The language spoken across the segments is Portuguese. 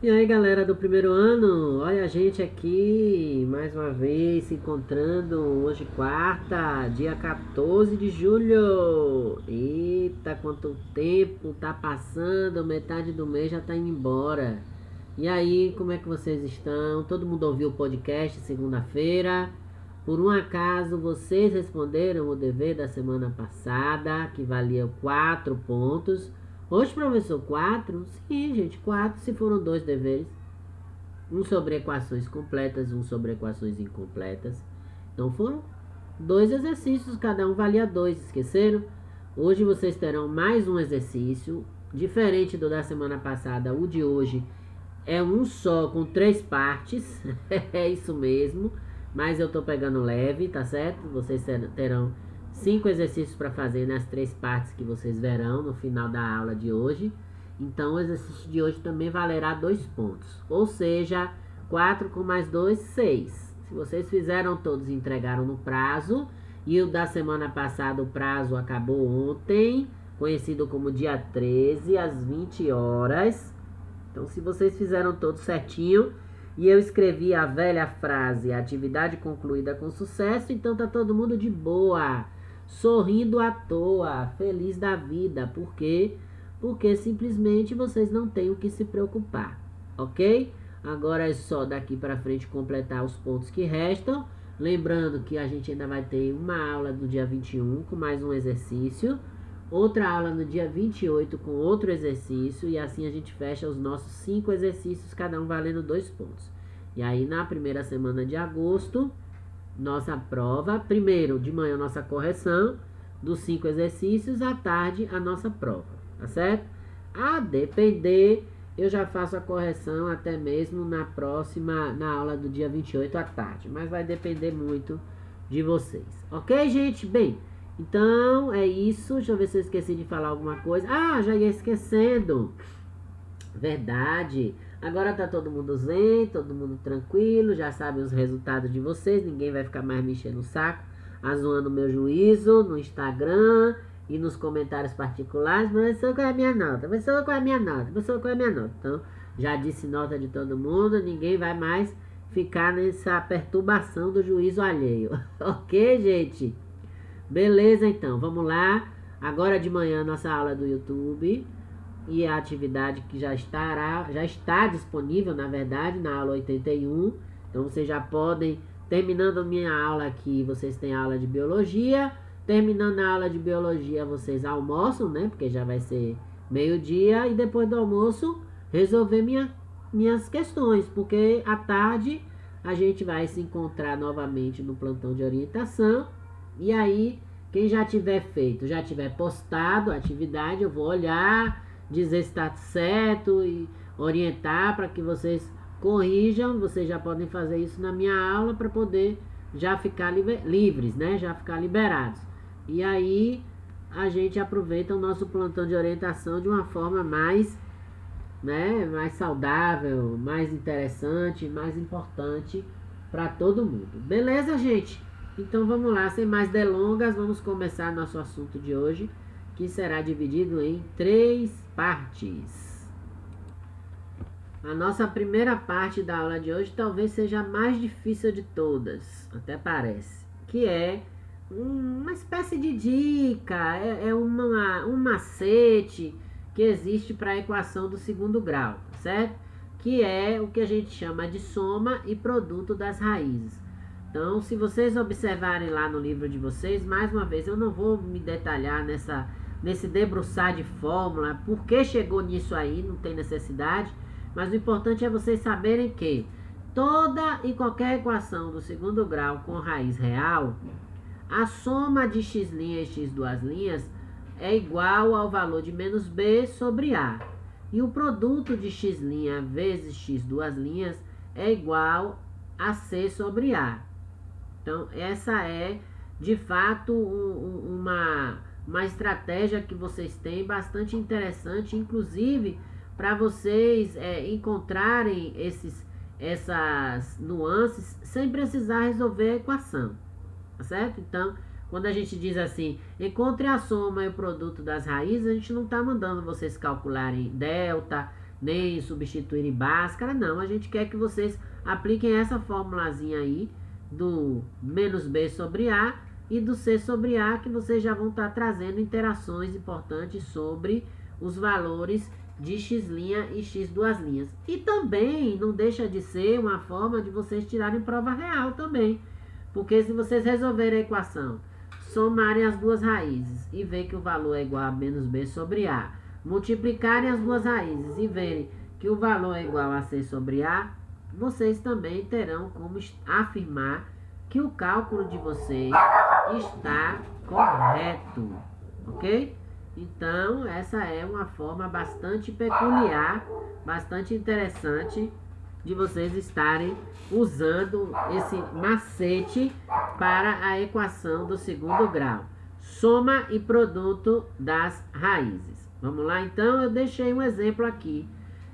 E aí, galera do primeiro ano, olha a gente aqui mais uma vez se encontrando hoje, quarta, dia 14 de julho. Eita, quanto tempo tá passando, metade do mês já tá indo embora. E aí, como é que vocês estão? Todo mundo ouviu o podcast segunda-feira? Por um acaso, vocês responderam o dever da semana passada, que valia 4 pontos. Hoje, professor, 4? Sim, gente, 4 se foram dois deveres. Um sobre equações completas e um sobre equações incompletas. Então foram dois exercícios, cada um valia 2, esqueceram? Hoje vocês terão mais um exercício, diferente do da semana passada. O de hoje é um só, com 3 partes. É isso mesmo. Mas eu tô pegando leve, tá certo? Vocês terão 5 exercícios para fazer nas 3 partes que vocês verão no final da aula de hoje. Então o exercício de hoje também valerá 2 pontos. Ou seja, 4 com mais 2, 6. Se vocês fizeram todos e entregaram no prazo, e o da semana passada o prazo acabou ontem, conhecido como dia 13, às 20 horas. Então, se vocês fizeram todos certinho e eu escrevi a velha frase, atividade concluída com sucesso, então tá todo mundo de boa, sorrindo à toa, feliz da vida. Por quê? Porque simplesmente vocês não têm o que se preocupar, ok? Agora é só daqui para frente completar os pontos que restam. Lembrando que a gente ainda vai ter uma aula do dia 21 com mais um exercício, outra aula no dia 28 com outro exercício, e assim a gente fecha os nossos 5 exercícios, cada um valendo 2 pontos. E aí na primeira semana de agosto, nossa prova, primeiro de manhã nossa correção dos 5 exercícios, à tarde a nossa prova, tá certo? A depender, eu já faço a correção até mesmo na próxima, na aula do dia 28 à tarde, mas vai depender muito de vocês, ok, gente? Bem, então é isso. Deixa eu ver se eu esqueci de falar alguma coisa. Ah, já ia esquecendo. Verdade. Agora tá todo mundo zen, todo mundo tranquilo, já sabe os resultados de vocês, ninguém vai ficar mais me enchendo o saco, zoando meu juízo no Instagram e nos comentários particulares. Professor, qual é a minha nota? Professor, qual é a minha nota? Professor, qual é a minha nota? Então, já disse nota de todo mundo, ninguém vai mais ficar nessa perturbação do juízo alheio. Ok, gente? Beleza, então, vamos lá. Agora de manhã, nossa aula do YouTube e a atividade que já está disponível, na verdade, na aula 81. Então, vocês já podem, terminando a minha aula aqui, vocês têm aula de biologia. Terminando a aula de biologia, vocês almoçam, né? Porque já vai ser meio-dia. E depois do almoço, resolver minhas questões. Porque à tarde a gente vai se encontrar novamente no plantão de orientação. E aí, quem já tiver feito, já tiver postado a atividade, eu vou olhar, dizer se está certo e orientar para que vocês corrijam. Vocês já podem fazer isso na minha aula para poder já ficar livres, né? Já ficar liberados. E aí a gente aproveita o nosso plantão de orientação de uma forma mais, né, mais saudável, mais interessante, mais importante para todo mundo. Beleza, gente? Então vamos lá, sem mais delongas, vamos começar nosso assunto de hoje, que será dividido em 3 partes. A nossa primeira parte da aula de hoje talvez seja a mais difícil de todas, até parece, que é uma espécie de dica, um macete que existe para a equação do segundo grau, certo? Que é o que a gente chama de soma e produto das raízes. Então, se vocês observarem lá no livro de vocês, mais uma vez, eu não vou me detalhar nesse debruçar de fórmula, por que chegou nisso aí, não tem necessidade, mas o importante é vocês saberem que toda e qualquer equação do segundo grau com raiz real, a soma de x' e x' é igual ao valor de menos b sobre a. E o produto de x' vezes x' é igual a c sobre a. Então, essa é, de fato, uma estratégia que vocês têm bastante interessante, inclusive para vocês encontrarem essas nuances sem precisar resolver a equação, tá certo? Então, quando a gente diz assim, encontre a soma e o produto das raízes, a gente não está mandando vocês calcularem delta, nem substituírem Bhaskara, não. A gente quer que vocês apliquem essa formulazinha aí do menos B sobre A e do C sobre A, que vocês já vão estar trazendo interações importantes sobre os valores de x' e x duas linhas. E também não deixa de ser uma forma de vocês tirarem prova real também. Porque se vocês resolverem a equação, somarem as duas raízes e ver que o valor é igual a menos B sobre A, multiplicarem as duas raízes e verem que o valor é igual a C sobre A, vocês também terão como afirmar que o cálculo de vocês está correto, ok? Então, essa é uma forma bastante peculiar, bastante interessante de vocês estarem usando esse macete para a equação do segundo grau. Soma e produto das raízes. Vamos lá, então, eu deixei um exemplo aqui.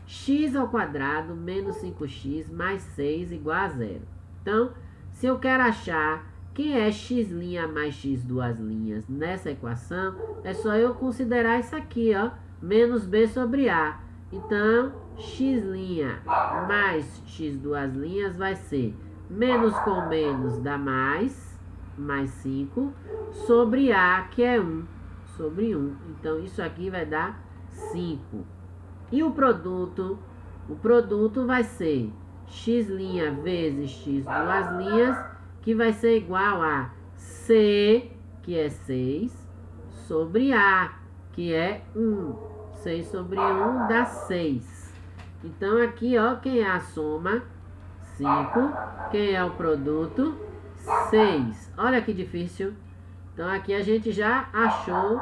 X ao quadrado menos 5x mais 6 igual a zero. Então, se eu quero achar quem é x' mais x duas linhas nessa equação, é só eu considerar isso aqui, ó, menos B sobre A. Então, x' mais x duas linhas vai ser menos com menos dá mais 5, sobre A, que é 1, sobre 1. Então, isso aqui vai dar 5. E o produto vai ser x' vezes x duas linhas, que vai ser igual a C, que é 6, sobre A, que é 1. 6 sobre 1 dá 6. Então, aqui, ó, quem é a soma? 5. Quem é o produto? 6. Olha que difícil. Então, aqui a gente já achou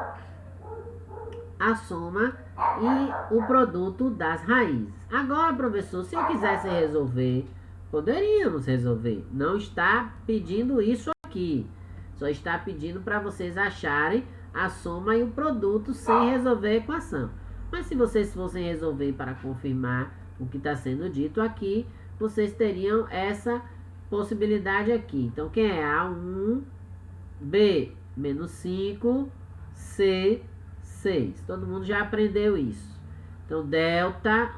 a soma e o produto das raízes. Agora, professor, se eu quisesse resolver, poderíamos resolver. Não está pedindo isso aqui. Só está pedindo para vocês acharem a soma e o produto sem resolver a equação. Mas se vocês fossem resolver para confirmar o que está sendo dito aqui, vocês teriam essa possibilidade aqui. Então, quem é A1, B, menos 5, C, 6. Todo mundo já aprendeu isso. Então, delta,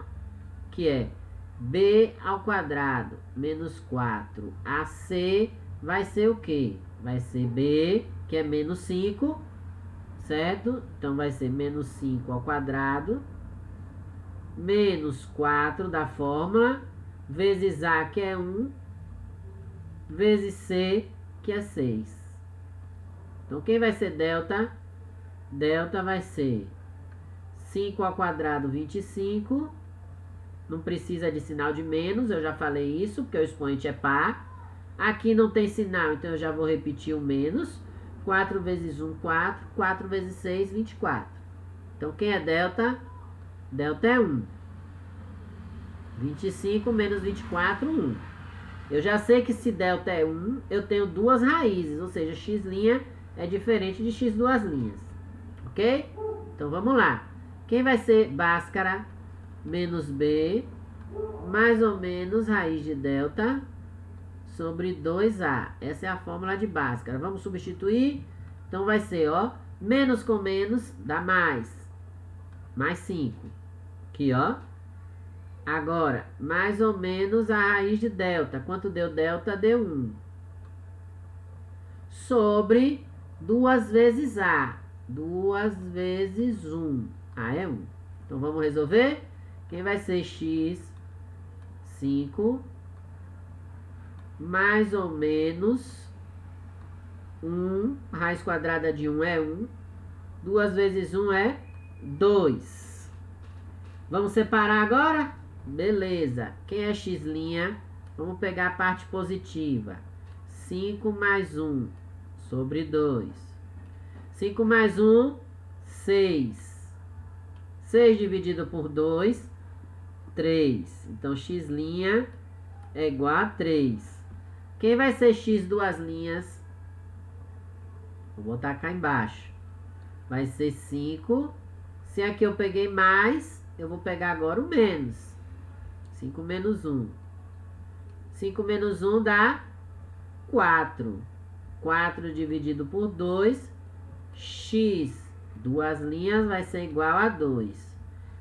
que é B ao quadrado menos 4 AC, vai ser o quê? Vai ser B, que é menos 5, certo? Então, vai ser menos 5 ao quadrado, menos 4 da fórmula, vezes A, que é 1, vezes C, que é 6. Então, quem vai ser delta? Delta vai ser 5 ao quadrado, 25. Não precisa de sinal de menos, eu já falei isso, porque o expoente é par. Aqui não tem sinal, então eu já vou repetir o menos. 4 vezes 1, 4. 4 vezes 6, 24. Então, quem é delta? Delta é 1. 25 menos 24, 1. Eu já sei que se delta é 1, eu tenho duas raízes, ou seja, x' é diferente de x duas linhas. Ok? Então, vamos lá. Quem vai ser Bhaskara menos B, mais ou menos raiz de delta sobre 2A. Essa é a fórmula de Bhaskara. Vamos substituir? Então, vai ser, ó, menos com menos dá mais. Mais 5. Aqui, ó. Agora, mais ou menos a raiz de delta. Quanto deu delta? Deu 1. Sobre 2 vezes A. 2 vezes 1. A é 1. Então, vamos resolver? Quem vai ser x, 5, mais ou menos 1. Raiz quadrada de 1 é 1. 2 vezes 1 é 2. Vamos separar agora? Beleza. Quem é x'? Vamos pegar a parte positiva. 5 mais 1 sobre 2. 5 mais 1, 6. 6 dividido por 2, 3. Então, x' é igual a 3. Quem vai ser x duas linhas? Vou botar cá embaixo. Vai ser 5. Se aqui eu peguei mais, eu vou pegar agora o menos. 5 menos 1. 5 menos 1 dá 4. 4 dividido por 2. X duas linhas vai ser igual a 2.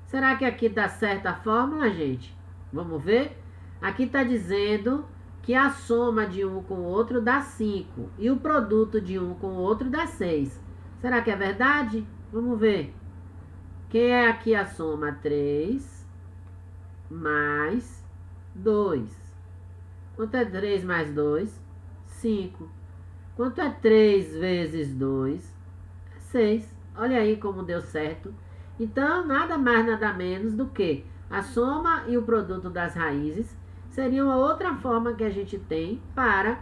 Será que aqui dá certa a fórmula, gente? Vamos ver? Aqui está dizendo que a soma de um com o outro dá 5 e o produto de um com o outro dá 6. Será que é verdade? Vamos ver. Quem é aqui a soma? 3 mais 2. Quanto é 3 mais 2? 5. Quanto é 3 vezes 2? É 6. Olha aí como deu certo. Então, nada mais, nada menos do que a soma e o produto das raízes seria uma outra forma que a gente tem para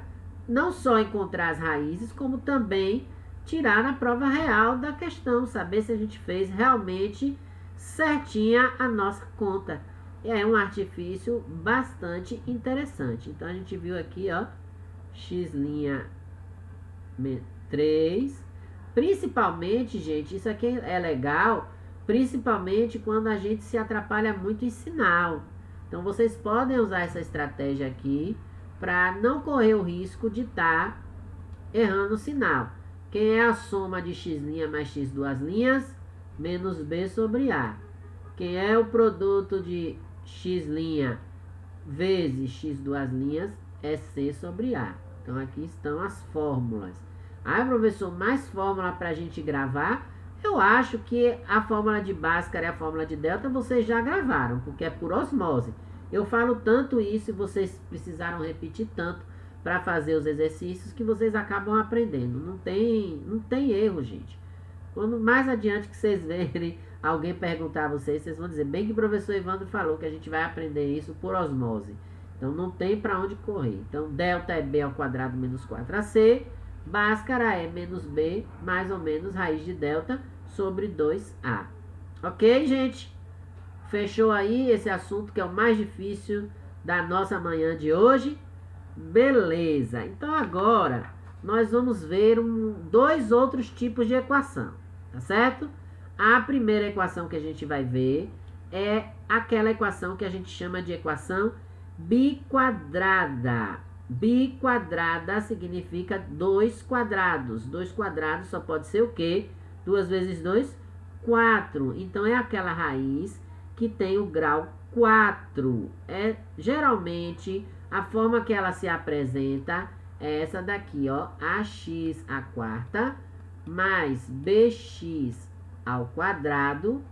não só encontrar as raízes, como também tirar a prova real da questão, saber se a gente fez realmente certinha a nossa conta. É um artifício bastante interessante. Então, a gente viu aqui, ó, x' 3. Principalmente, gente, isso aqui é legal, principalmente quando a gente se atrapalha muito em sinal. Então, vocês podem usar essa estratégia aqui para não correr o risco de estar errando o sinal. Quem é a soma de x' mais x duas linhas? Menos b sobre a. Quem é o produto de x' vezes x duas linhas? É c sobre a. Então, aqui estão as fórmulas. Ah, professor, mais fórmula para a gente gravar? Eu acho que a fórmula de Bhaskara e a fórmula de delta vocês já gravaram, porque é por osmose. Eu falo tanto isso e vocês precisaram repetir tanto para fazer os exercícios que vocês acabam aprendendo. Não tem erro, gente. Quando mais adiante que vocês verem alguém perguntar a vocês, vocês vão dizer, bem que o professor Evandro falou que a gente vai aprender isso por osmose. Então, não tem para onde correr. Então, delta é b ao quadrado menos 4ac. Bhaskara é menos b, mais ou menos, raiz de delta sobre 2a. Ok, gente? Fechou aí esse assunto que é o mais difícil da nossa manhã de hoje? Beleza. Então, agora, nós vamos ver dois outros tipos de equação. Tá certo? A primeira equação que a gente vai ver é aquela equação que a gente chama de equação biquadrada. Biquadrada significa 2 quadrados. 2 quadrados só pode ser o quê? 2 vezes 2, 4. Então, é aquela raiz que tem o grau 4. Geralmente, a forma que ela se apresenta é essa daqui, ó. Ax à quarta mais bx ao quadrado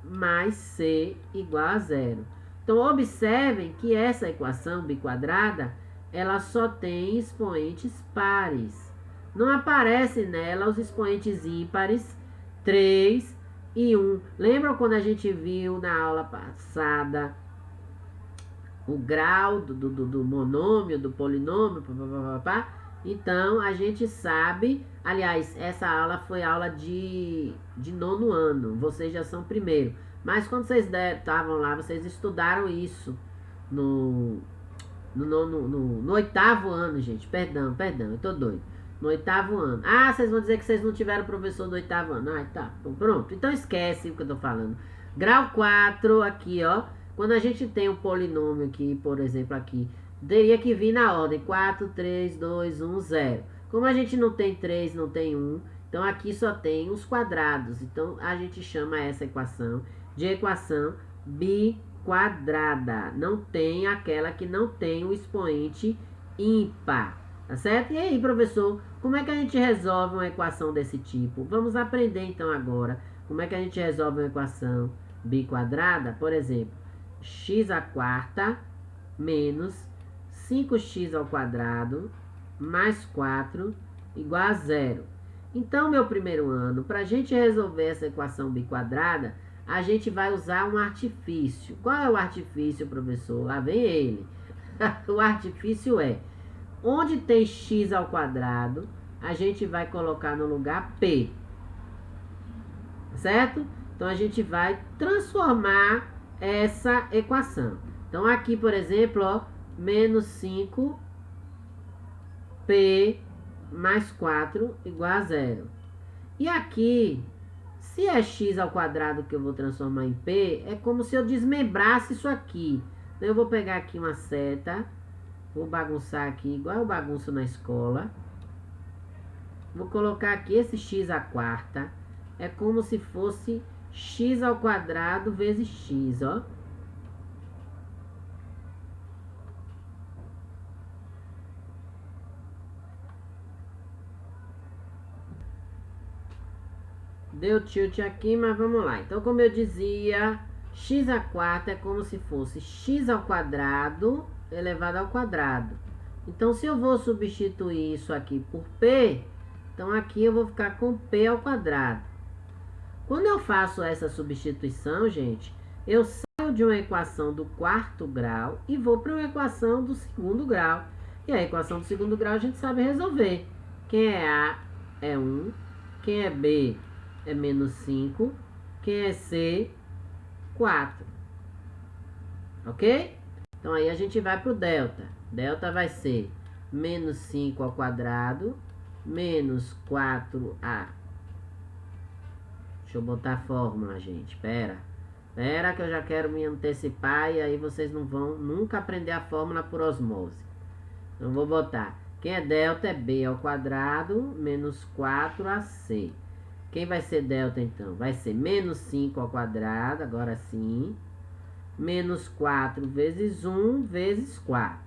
mais c igual a zero. Então, observem que essa equação biquadrada, ela só tem expoentes pares. Não aparece nela os expoentes ímpares 3 e 1. Lembram quando a gente viu na aula passada o grau do monômio, do polinômio? Então, a gente sabe... Aliás, essa aula foi aula de nono ano. Vocês já são primeiro. Mas quando vocês estavam lá, vocês estudaram isso no oitavo ano, gente. Perdão, eu tô doido. No oitavo ano. Ah, vocês vão dizer que vocês não tiveram professor do oitavo ano. Ah, tá. Então, pronto. Então esquece o que eu tô falando. Grau 4, aqui, ó. Quando a gente tem um polinômio aqui, por exemplo, aqui, teria que vir na ordem 4, 3, 2, 1, 0. Como a gente não tem 3, não tem 1, então aqui só tem os quadrados. Então, a gente chama essa equação de equação biquadrada. Não tem aquela que não tem o expoente ímpar. Tá certo? E aí, professor, como é que a gente resolve uma equação desse tipo? Vamos aprender, então, agora como é que a gente resolve uma equação biquadrada. Por exemplo, x à quarta menos 5x ao quadrado mais 4 igual a 0. Então, meu primeiro ano, para a gente resolver essa equação biquadrada, a gente vai usar um artifício. Qual é o artifício, professor? Lá vem ele. O artifício é, onde tem x ao quadrado, a gente vai colocar no lugar p. Certo? Então, a gente vai transformar essa equação. Então, aqui, por exemplo, ó, menos 5p mais 4 igual a 0. E aqui, se é x ao quadrado que eu vou transformar em p, é como se eu desmembrasse isso aqui. Então, eu vou pegar aqui uma seta, vou bagunçar aqui, igual eu bagunço na escola. Vou colocar aqui esse x à quarta. É como se fosse x ao quadrado vezes x, ó. Deu tilt aqui, mas vamos lá. Então, como eu dizia, x a quarta é como se fosse x ao quadrado elevado ao quadrado. Então, se eu vou substituir isso aqui por p, então aqui eu vou ficar com p ao quadrado. Quando eu faço essa substituição, gente, eu saio de uma equação do quarto grau e vou para uma equação do segundo grau. E a equação do segundo grau a gente sabe resolver. Quem é A é 1, quem é B é menos 5, quem é C, 4. Ok? Então aí a gente vai para o delta. Delta vai ser menos 5 ao quadrado, menos 4A. Deixa eu botar a fórmula, gente. Pera que eu já quero me antecipar e aí vocês não vão nunca aprender a fórmula por osmose. Então vou botar. Quem é delta é B ao quadrado menos 4AC. Quem vai ser delta então? Vai ser menos 5 ao quadrado, agora sim. Menos 4 vezes 1 vezes 4.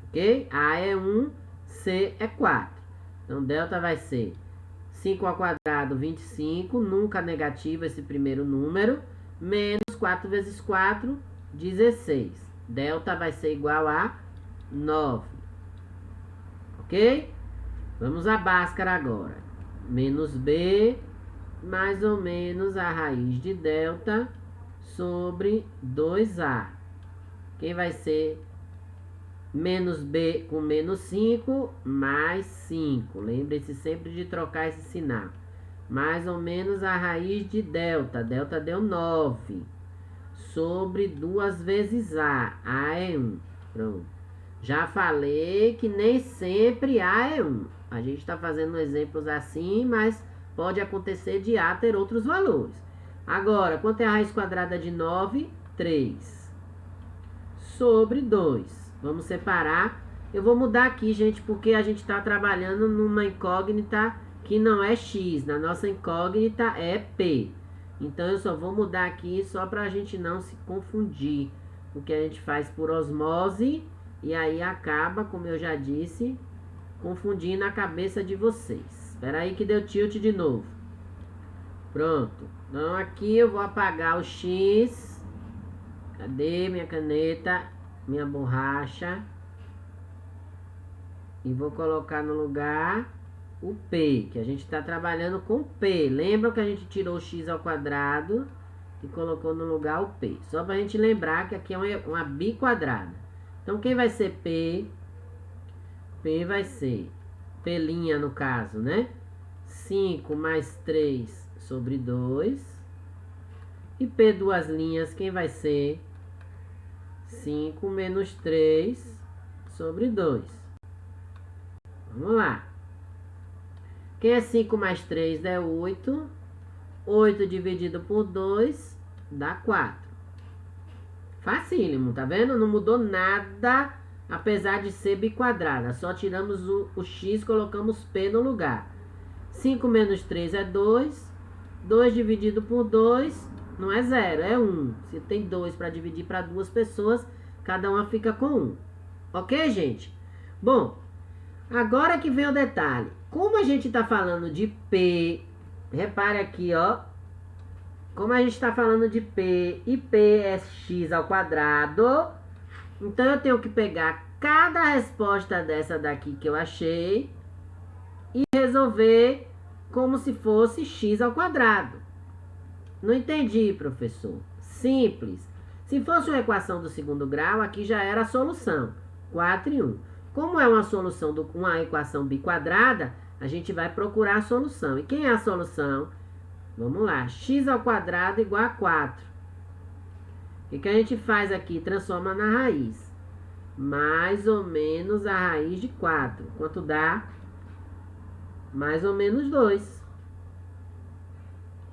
Ok? A é 1, C é 4. Então delta vai ser 5 ao quadrado, 25, nunca negativo esse primeiro número, menos 4 vezes 4, 16. Delta vai ser igual a 9. Ok? Vamos à Bhaskara agora. Menos B, mais ou menos a raiz de delta sobre 2A. Quem vai ser menos B com menos 5, mais 5. Lembre-se sempre de trocar esse sinal. Mais ou menos a raiz de delta. Delta deu 9. Sobre 2 vezes A. A é 1. Pronto. Já falei que nem sempre A é 1. A gente está fazendo exemplos assim, mas pode acontecer de A ter outros valores. Agora, quanto é a raiz quadrada de 9? 3. Sobre 2. Vamos separar. Eu vou mudar aqui, gente, porque a gente está trabalhando numa incógnita que não é x. Na nossa incógnita é p. Então, eu só vou mudar aqui só para a gente não se confundir. Porque a gente faz por osmose e aí acaba, como eu já disse, confundindo a cabeça de vocês. Espera aí que deu tilt de novo. Pronto. Então, aqui eu vou apagar o x. Cadê minha caneta? Minha borracha. E vou colocar no lugar o P, que a gente está trabalhando com P. Lembra que a gente tirou o x ao quadrado e colocou no lugar o P. Só para a gente lembrar que aqui é uma biquadrada. Então, quem vai ser P? P vai ser P' no caso, né? 5 mais 3 sobre 2. E P duas linhas, quem vai ser? 5 menos 3 sobre 2. Vamos lá. Quem é 5 mais 3 é 8. 8 dividido por 2 dá 4. Facílimo, tá vendo? Não mudou nada, apesar de ser biquadrada. Só tiramos o x, colocamos p no lugar. 5 menos 3 é 2. 2 dividido por 2 não é 0, é 1. Se tem 2 para dividir para duas pessoas, cada uma fica com 1. Ok, gente? Bom, agora que vem o detalhe. Como a gente está falando de P, repare aqui, ó. Como a gente está falando de P e P é x ao quadrado, então eu tenho que pegar cada resposta dessa daqui que eu achei e resolver como se fosse x ao quadrado. Não entendi, professor. Simples. Se fosse uma equação do segundo grau, aqui já era a solução. 4 e 1. Como é uma solução de uma equação biquadrada, a gente vai procurar a solução. E quem é a solução? Vamos lá. X ao quadrado igual a 4. O que a gente faz aqui? Transforma na raiz. Mais ou menos a raiz de 4. Quanto dá? Mais ou menos 2.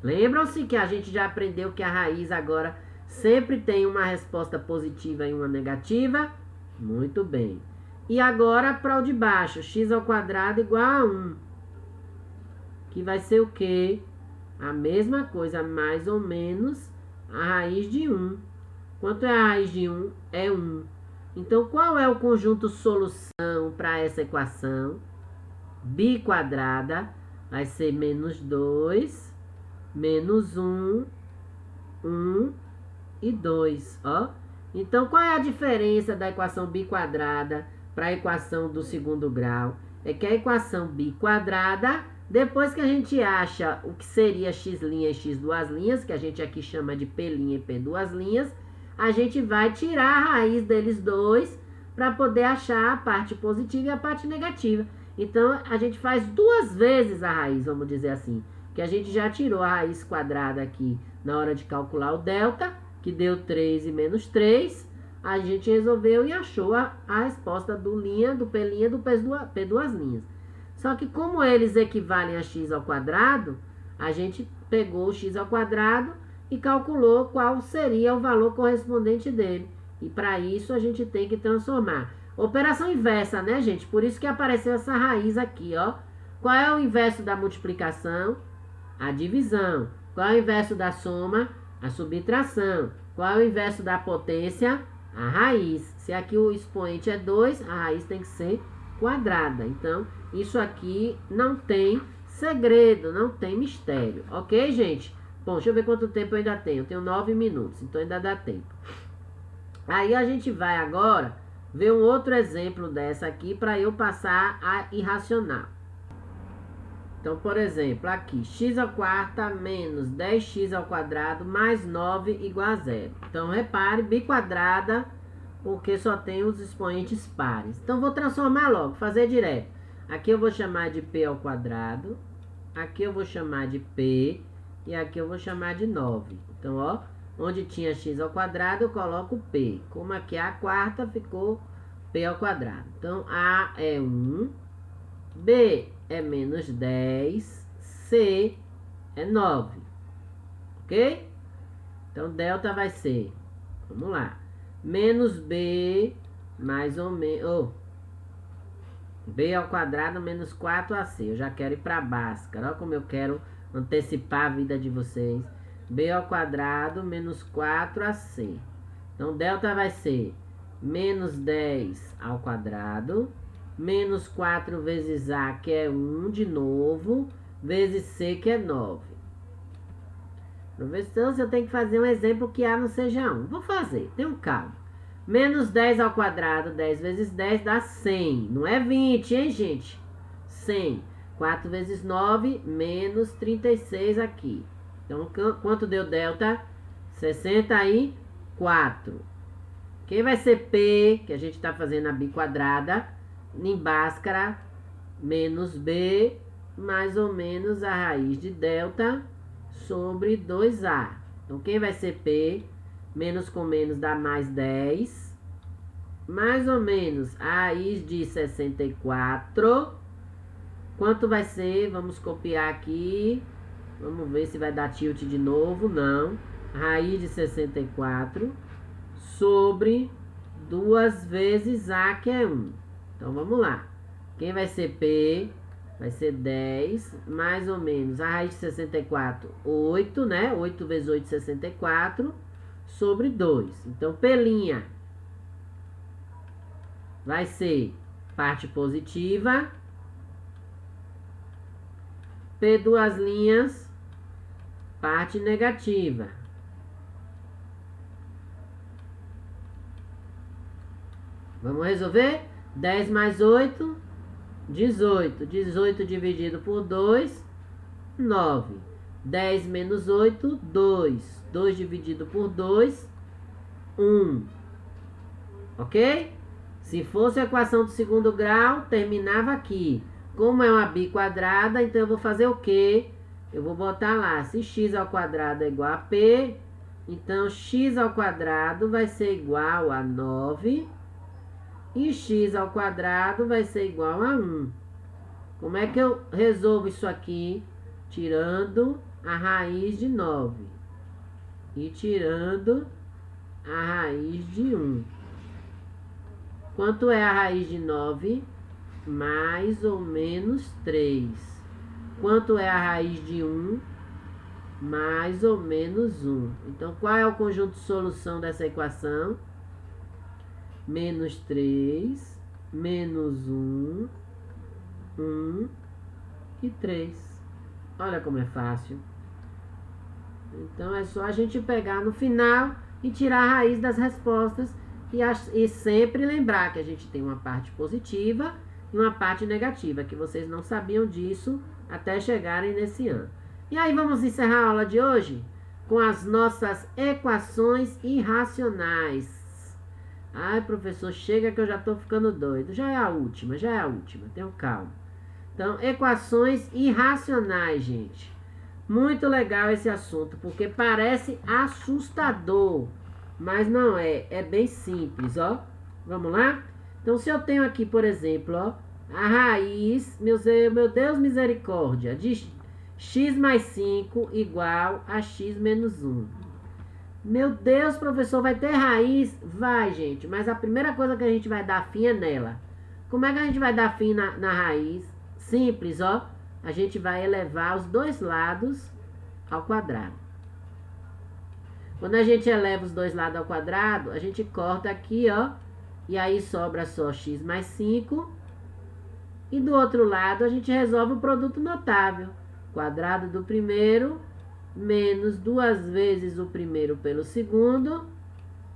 Lembram-se que a gente já aprendeu que a raiz agora sempre tem uma resposta positiva e uma negativa? Muito bem. E agora para o de baixo, x ao quadrado igual a 1. Que vai ser o quê? A mesma coisa, mais ou menos a raiz de 1. Quanto é a raiz de 1? É 1. Então, qual é o conjunto solução para essa equação? Bi quadrada vai ser menos 2, menos 1, 1 e 2, ó. Então, qual é a diferença da equação bi quadrada para a equação do segundo grau? É que a equação bi quadrada, depois que a gente acha o que seria x' e x duas linhas, que a gente aqui chama de p' e p duas linhas, a gente vai tirar a raiz deles dois para poder achar a parte positiva e a parte negativa. Então, a gente faz duas vezes a raiz, vamos dizer assim. Que a gente já tirou a raiz quadrada aqui na hora de calcular o delta, que deu 3 e menos 3. A gente resolveu e achou a resposta do linha, do P', do P duas linhas. Só que como eles equivalem a x ao quadrado, a gente pegou o x ao quadrado e calculou qual seria o valor correspondente dele. E para isso a gente tem que transformar. Operação inversa, né, gente? Por isso que apareceu essa raiz aqui, ó. Qual é o inverso da multiplicação? A divisão. Qual é o inverso da soma? A subtração. Qual é o inverso da potência? A raiz. Se aqui o expoente é 2, a raiz tem que ser quadrada. Então, isso aqui não tem segredo, não tem mistério. Ok, gente? Bom, deixa eu ver quanto tempo eu ainda tenho. Eu tenho 9 minutos, então ainda dá tempo. Aí a gente vai agora ver um outro exemplo dessa aqui para eu passar a irracional. Então, por exemplo, aqui, x ao quarta menos 10x ao quadrado mais 9 igual a zero. Então, repare, bi quadrada, porque só tem os expoentes pares. Então, vou transformar logo, fazer direto. Aqui eu vou chamar de p ao quadrado, aqui eu vou chamar de p, e aqui eu vou chamar de 9. Então, ó, onde tinha x ao quadrado, eu coloco p. Como aqui é a quarta, ficou p ao quadrado. Então, a é 1, b é menos 10, C é 9, ok? Então, delta vai ser, vamos lá, menos B, mais ou menos, B ao quadrado menos 4AC. Eu já quero ir para Bhaskara, olha como eu quero antecipar a vida de vocês. B ao quadrado menos 4AC. Então, delta vai ser menos 10 ao quadrado, menos 4 vezes A, que é 1 de novo, vezes C, que é 9. Professor, se eu tenho que fazer um exemplo que A não seja 1. Vou fazer, tenha calma. Menos 10 ao quadrado, 10 vezes 10 dá 100. Não é 20, hein, gente? 100. 4 vezes 9, menos 36 aqui. Então, quanto deu delta? 64. Quem vai ser P, que a gente está fazendo a bi quadrada, em Bhaskara, menos B, mais ou menos a raiz de delta sobre 2A. Então, quem vai ser P? Menos com menos dá mais 10. Mais ou menos a raiz de 64. Quanto vai ser? Vamos copiar aqui. Vamos ver se vai dar tilt de novo. Não. Raiz de 64 sobre 2 vezes A, que é 1. Então, vamos lá. Quem vai ser P? Vai ser 10, mais ou menos. A raiz de 64, 8, né? 8 vezes 8, 64, sobre 2. Então, P' vai ser parte positiva. P duas linhas, parte negativa. Vamos resolver? 10 mais 8, 18. 18 dividido por 2, 9. 10 menos 8, 2. 2 dividido por 2, 1. Ok? Se fosse a equação do segundo grau, terminava aqui. Como é uma bi quadrada, então eu vou fazer o quê? Eu vou botar lá, se x ao quadrado é igual a p, então x ao quadrado vai ser igual a 9. E x ao quadrado vai ser igual a 1. Como é que eu resolvo isso aqui? Tirando a raiz de 9. E tirando a raiz de 1. Quanto é a raiz de 9? Mais ou menos 3. Quanto é a raiz de 1? mais ou menos 1. Então, qual é o conjunto de solução dessa equação? Menos 3, menos 1, 1 e 3. Olha como é fácil. Então, é só a gente pegar no final e tirar a raiz das respostas e sempre lembrar que a gente tem uma parte positiva e uma parte negativa, que vocês não sabiam disso até chegarem nesse ano. E aí vamos encerrar a aula de hoje com as nossas equações irracionais. Ai, professor, chega que eu já estou ficando doido. Já é a última, tenham calma. Então, equações irracionais, gente. Muito legal esse assunto, porque parece assustador, mas não é, é bem simples, ó. Vamos lá? Então, se eu tenho aqui, por exemplo, ó, a raiz, meu Deus, misericórdia, de x mais 5 igual a x menos 1. Meu Deus, professor, vai ter raiz? Vai, gente, mas a primeira coisa que a gente vai dar fim é nela. Como é que a gente vai dar fim na raiz? Simples, ó. A gente vai elevar os dois lados ao quadrado. Quando a gente eleva os dois lados ao quadrado, a gente corta aqui, ó. E aí sobra só x mais 5. E do outro lado, a gente resolve o produto notável. Quadrado do primeiro, menos 2 vezes o primeiro pelo segundo,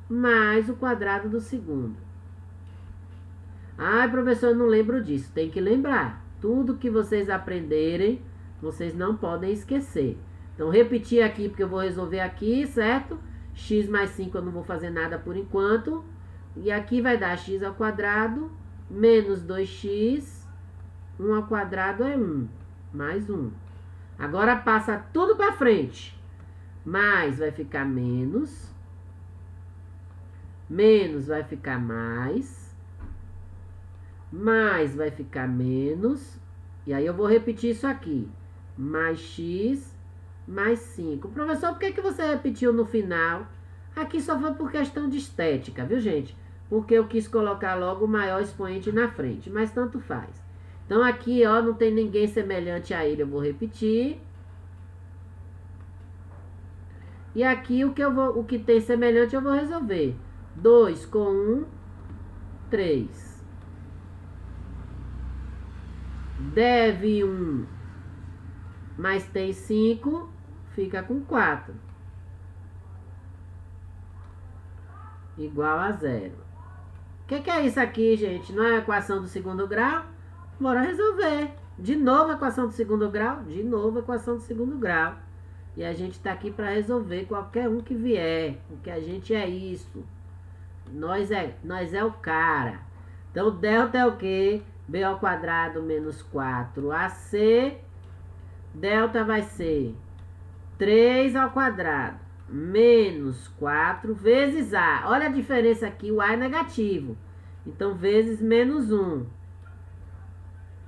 mais o quadrado do segundo. Ai, professor, eu não lembro disso. Tem que lembrar. Tudo que vocês aprenderem, vocês não podem esquecer. Então, repetir aqui, porque eu vou resolver aqui, certo? X mais 5 eu não vou fazer nada por enquanto. E aqui vai dar x ao quadrado, menos 2x, 1 ao quadrado é 1, mais 1. Agora passa tudo para frente. Mais vai ficar menos. Menos vai ficar mais. Mais vai ficar menos. E aí eu vou repetir isso aqui. Mais x, mais 5. Professor, por que você repetiu no final? Aqui só foi por questão de estética, viu, gente? Porque eu quis colocar logo o maior expoente na frente. Mas tanto faz. Então aqui, ó, não tem ninguém semelhante a ele. Eu vou repetir. E aqui o que tem semelhante eu vou resolver. 2 com 1, 3. Deve 1, mas tem 5, fica com 4. Igual a 0. O que é isso aqui, gente? Não é a equação do segundo grau? Bora resolver. De novo a equação do segundo grau? De novo a equação do segundo grau. E a gente está aqui para resolver qualquer um que vier. Porque a gente é isso. Nós é o cara. Então, delta é o quê? B ao quadrado menos 4AC. Delta vai ser 3 ao quadrado menos 4 vezes A. Olha a diferença aqui, o A é negativo. Então, vezes menos 1.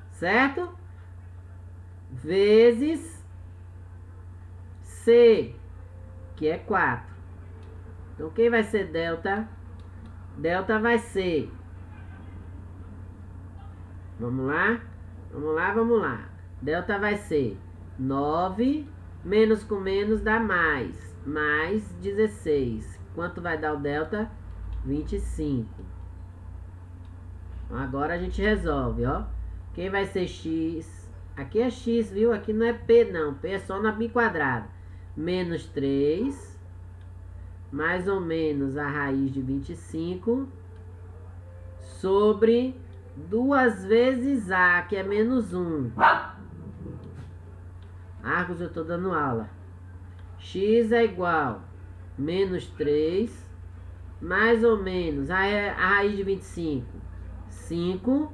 Certo? Vezes C, que é 4. Então, quem vai ser delta? Delta vai ser... Vamos lá? Vamos lá, vamos lá. Delta vai ser 9, menos com menos dá mais. Mais 16. Quanto vai dar o delta? 25. Então, agora a gente resolve, ó. Quem vai ser x? Aqui é x, viu? Aqui não é p, não. P é só na quadrada. Menos 3. Mais ou menos a raiz de 25. Sobre 2 vezes A, que é menos 1. Arcos, eu estou dando aula. X é igual menos 3, mais ou menos a raiz de 25, 5.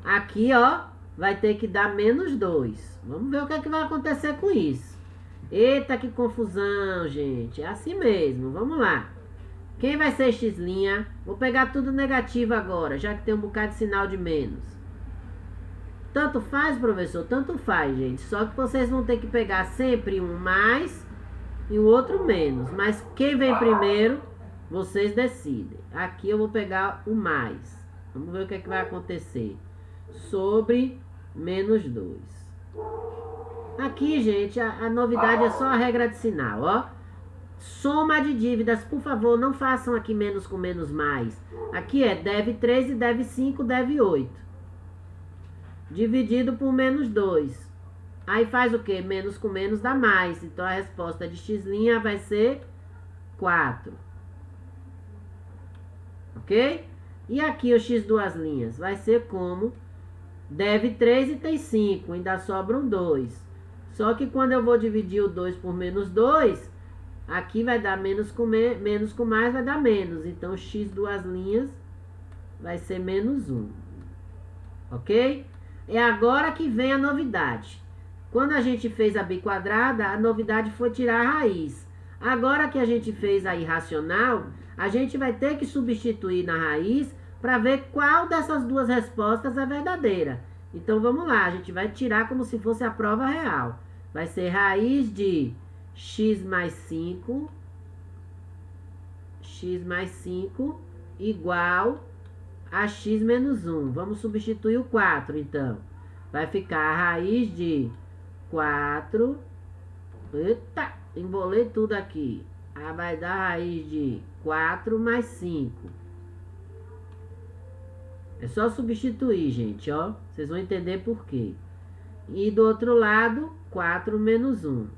Aqui, ó, vai ter que dar menos 2. Vamos ver o que é que vai acontecer com isso. Eita, que confusão, gente. É assim mesmo, vamos lá. Quem vai ser x'? Vou pegar tudo negativo agora, já que tem um bocado de sinal de menos. Tanto faz, professor? Tanto faz, gente. Só que vocês vão ter que pegar sempre um mais e o outro menos. Mas quem vem primeiro, vocês decidem. Aqui eu vou pegar o mais. Vamos ver o que é que vai acontecer. Sobre menos 2. Aqui, gente, a novidade é só a regra de sinal, ó. Soma de dívidas, por favor, não façam aqui menos com menos mais. Aqui é deve 13, deve 5, deve 8. Dividido por menos 2. Aí faz o quê? Menos com menos dá mais. Então a resposta de x' vai ser 4. Ok? E aqui o x duas linhas vai ser como deve 3 e tem 5, ainda sobram 2. Só que quando eu vou dividir o 2 por menos 2, aqui vai dar menos com mais vai dar menos. Então x duas linhas vai ser menos 1. Ok? É agora que vem a novidade. Quando a gente fez a biquadrada, a novidade foi tirar a raiz. Agora que a gente fez a irracional, a gente vai ter que substituir na raiz para ver qual dessas duas respostas é verdadeira. Então vamos lá, a gente vai tirar como se fosse a prova real. Vai ser raiz de x mais 5 igual a x menos 1. Vamos substituir o 4, então. Vai ficar a raiz de 4. Eita, embolei tudo aqui. Vai dar a raiz de 4 mais 5. É só substituir, gente, ó. Vocês vão entender por quê. E do outro lado, 4 menos 1.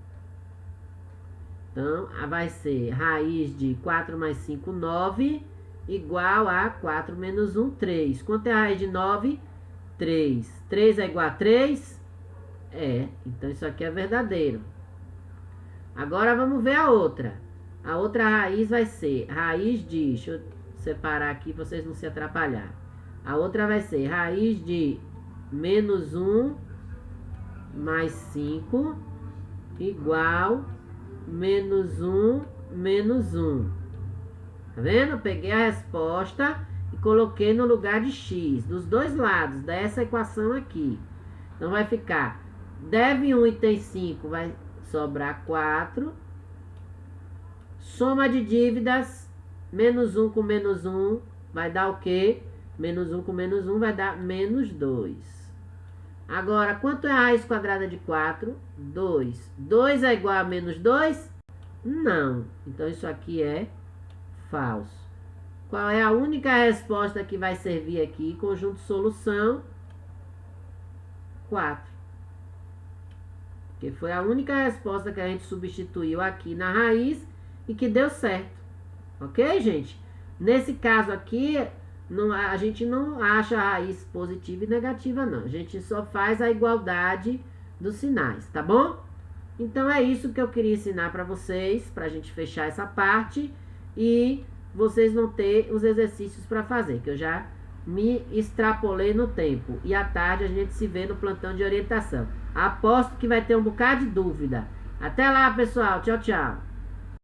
Então, vai ser raiz de 4 mais 5, 9, igual a 4 menos 1, 3. Quanto é a raiz de 9? 3. 3 é igual a 3? É, então isso aqui é verdadeiro. Agora vamos ver a outra. A outra raiz vai ser raiz de... Deixa eu separar aqui para vocês não se atrapalhar. A outra vai ser raiz de menos 1 mais 5 igual menos 1 menos 1. Tá vendo? Eu peguei a resposta e coloquei no lugar de x, dos dois lados dessa equação aqui. Então vai ficar, deve 1 e tem 5, vai sobrar 4. Soma de dívidas, menos 1 com menos 1, vai dar o quê? Menos 1 com menos 1 vai dar menos 2. Agora, quanto é a raiz quadrada de 4? 2. 2 é igual a menos 2? Não. Então, isso aqui é falso. Qual é a única resposta que vai servir aqui? Conjunto solução 4. Porque foi a única resposta que a gente substituiu aqui na raiz e que deu certo. Ok, gente? Nesse caso aqui, a gente não acha a raiz positiva e negativa, não. A gente só faz a igualdade dos sinais, tá bom? Então é isso que eu queria ensinar para vocês, para a gente fechar essa parte e vocês vão ter os exercícios para fazer, que eu já me extrapolei no tempo. E à tarde a gente se vê no plantão de orientação. Aposto que vai ter um bocado de dúvida. Até lá, pessoal. Tchau, tchau.